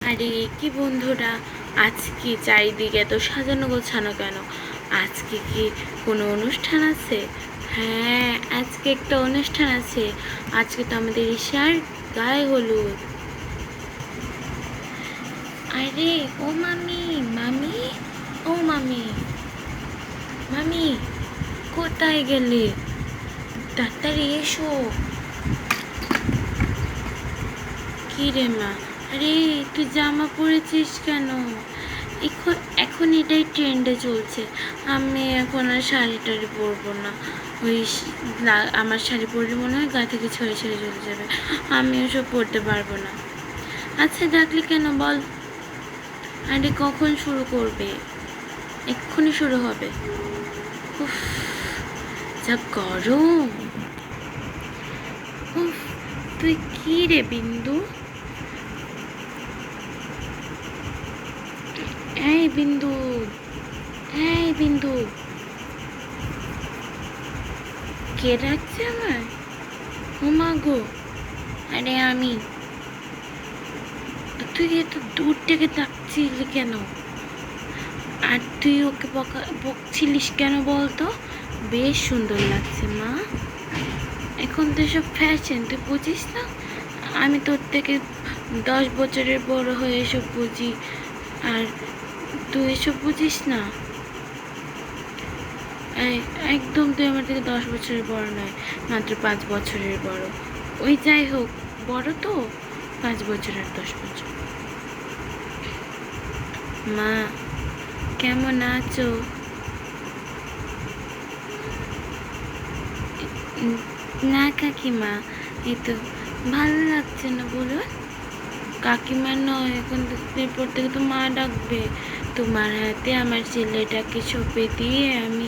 আরে কি বন্ধুরা, আজকে চারিদিকে এত সাজানো গোছানো কেন? আজকে কি কোনো অনুষ্ঠান আছে? হ্যাঁ, আজকে একটা অনুষ্ঠান আছে। আজকে তো আমাদের ঈশার গায়ে হলুদ। আরে ও মামি, মামি, ও মামি, মামি, কোথায় গেলে? তাড়াতাড়ি এসো। কি রে মা? আরে তুই জামা পরেছিস কেন? এখন এখন এটাই ট্রেন্ডে চলছে। আমি এখন আর শাড়ি টাড়ি পরবো না। ওই আমার শাড়ি পরলে মনে হয় গা থেকে ছেড়ে ছেড়ে চলে যাবে। আমি ওসব পরতে পারবো না। আচ্ছা ডাকলি কেন বল? আরে কখন শুরু করবে? এক্ষুনি শুরু হবে। উফ, যা গরম। উফ, তুই কি রে বিন্দু? এই বিন্দু, এই বিন্দু, কে ডাকছে আমার? ও মা গো! আরে আমি। তুই এত দূর থেকে ডাকছিলি কেন? আর তুই ওকে বকছিলিস কেন বলতো? বেশ সুন্দর লাগছে মা। এখন তো সব ফ্যাশন, তুই বুঝিস না? আমি তোর থেকে 10 বছরের বড় হয়ে এসব বুঝি, আর তুই এসব বুঝিস না। একদম তুই আমার থেকে 10 বছরের বড় নয়, মাত্র 5 বছরের বড়। ওই যাই হোক, বড় তো 5 বছর আর 10 বছর। মা, কেমন আছো? না কাকিমা, এই তো ভালো লাগছে না। বলুন কাকিমা নয়, এখন এরপর থেকে তো মা ডাকবে। তোমার হাতে আমার ছেলেটাকে সঁপে দিয়ে আমি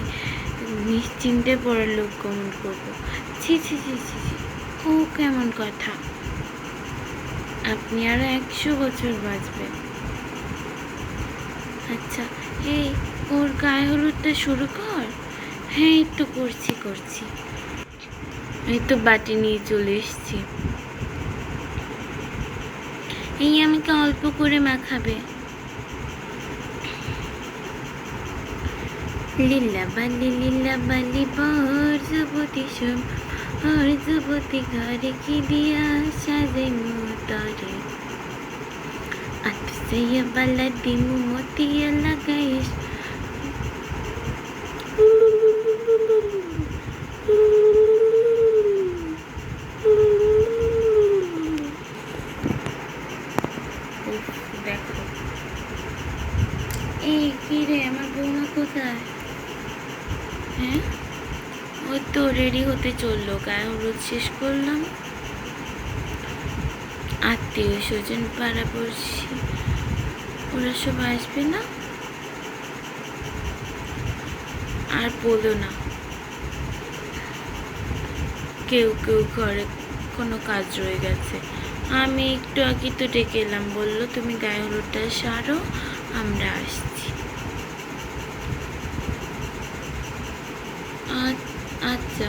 নিশ্চিন্তে পরলোক গমন করবো। ছি ছি ছি ছি ছি, ও কেমন কথা? আপনি আরো 100 বছর বাঁচবেন। আচ্ছা, এই ওর গায়ে হলুদটা শুরু কর। হ্যাঁ, এই তো করছি করছি। এই তো বাটি নিয়ে চলে এসছি। এই আমাকে অল্প করে মাখাবে। লীলা বালি বর যুবতী সব, আর যুবতী ঘরে কি দিয়া সাজে তরে, আতসইয়া বালা দিমু মতিয়া লাগাইস। দেখো, এই কি রে, আমার বৌমা কোথায়? হ্যাঁ, ওই তো রেডি হতে চললো, গায়ে হলুদ শেষ করলাম। আত্মীয় স্বজন পাড়াপড়শি ওরা সব আসবে না। আর বলো না, কেউ কেউ ঘরে কোনো কাজ রয়ে গেছে। আমি একটু আগে তো ডেকে এলাম, বললো তুমি গায়ে হলুদটা সারো, আমরা আসছি। আচ্ছা,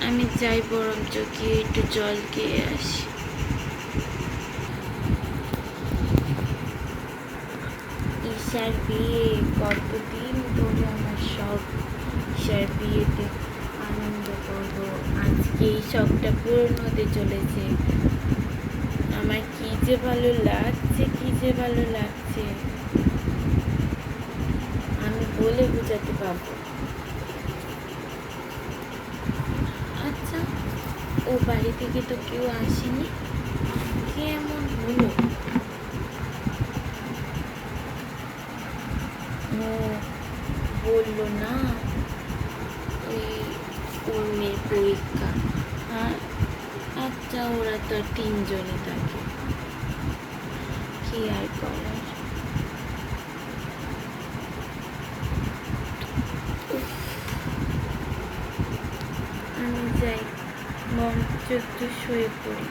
আমি যাই বরঞ্চ গিয়ে একটু জল খেয়ে আসি। ঈশার বিয়ে, কতদিন ধরে আমার শখ ঈশার বিয়েতে আনন্দ করব। আজকে এই শখটা পূরণ হতে চলেছে। আমার কি যে ভালো লাগছে, কি যে ভালো লাগছে, আমি বলে বোঝাতে পারবো। আচ্ছা, ও বাড়ি থেকে তো কেউ আসেনি, কে এমন হলো? ও বললো না ওই ওর মেয়ের পরীক্ষা। হ্যাঁ, আচ্ছা, ওরা তো 3জনই থাকে, কি আর করার। আমি যাই, মঞ্চ একটু শুয়ে পড়ি।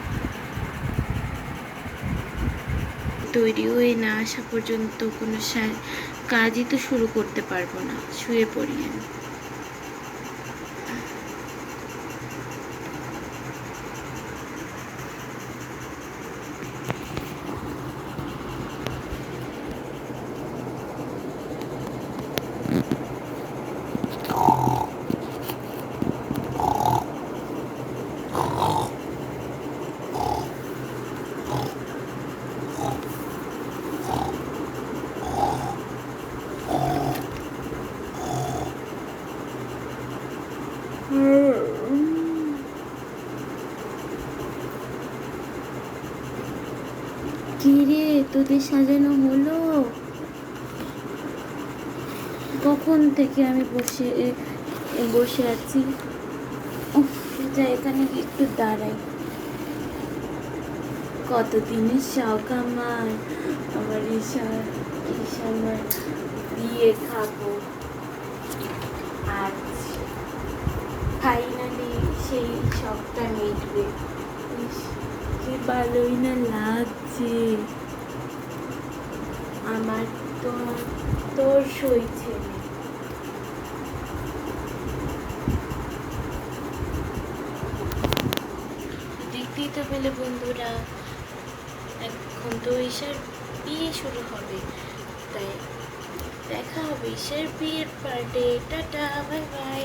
তৈরি হয়ে না আসা পর্যন্ত কোনো কাজই তো শুরু করতে পারবো না। শুয়ে পড়ি আমি। কি রে, তোদের সাজানো হলো? কখন থেকে আমি বসে আছি। উফ, যা এখানে গিয়ে একটু দাঁড়াই। কতদিনের শখ আমার এই সময় বিয়ে খাবো। আজ ফাইনালি সেই শখটা মিটবে। ইস, কি ভালোই না লাগছে। আমার তো তোর সইছে না। দেখতেই তো পেলে বন্ধুরা, এখন তো ঈশার বিয়ে শুরু হবে, তাই দেখা হবে ঈশার বিয়ের পার্টে। Tata, bye bye.